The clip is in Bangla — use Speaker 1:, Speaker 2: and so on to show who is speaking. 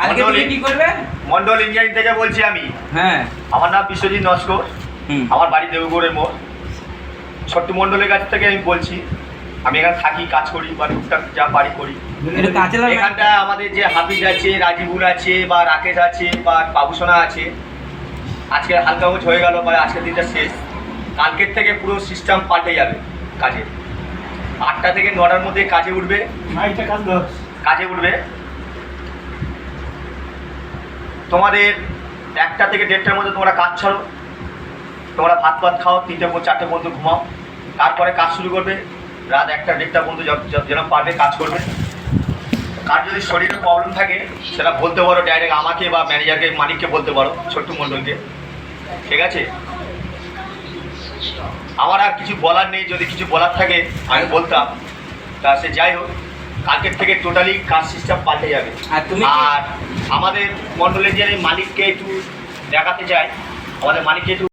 Speaker 1: কালকে তুমি কি করবে?
Speaker 2: মন্ডল ইঞ্জিনিয়ারিং থেকে বলছি আমি।
Speaker 1: হ্যাঁ,
Speaker 2: আমার নাম বিশ্বজিৎ নস্কর। আমার বাড়ি দেবগড়ের মোড়। ছোট্ট মন্ডলের কাছ থেকে আমি বলছি। আমি এখানে থাকি, কাজ করি বা টুকটাক যা পারি করি। এখানটা আমাদের যে হাফিজ আছে, রাজিবুল আছে, বা রাকেশ আছে, বা বাবুসোনা আছে। আজকে হালকা উচ হয়ে গেল, বা আজকের দিনটা শেষ। কালকের থেকে পুরো সিস্টেম পাল্টে যাবে কাজে। 8টা থেকে 9টার মধ্যে কাজে উঠবে। কাজে উঠবে তোমাদের 1টা থেকে 1:30টার মধ্যে তোমরা কাজ ছাড়ো। তোমরা ভাত খাও, 3টে 4টে পর্যন্ত ঘুমাও। তারপরে কাজ শুরু করবে রাত 1টা 1:30টা পর্যন্ত যেরকম পারবে কাজ করবে। কার যদি শরীরে প্রবলেম থাকে সেটা বলতে পারো ডাইরেক্ট আমাকে, বা ম্যানেজারকে, মালিককে বলতে পারো, ছোট্ট মণ্ডলকে। ঠিক আছে? আমার আর কিছু বলার নেই। যদি কিছু বলার থাকে আমি বলতাম। তা সে যাই হোক, কালকের থেকে টোটালি কাজ সিস্টেম পাল্টে যাবে। আর আমাদের মন্ডলের যে মালিককে একটু দেখাতে চাই, আমাদের মালিককে একটু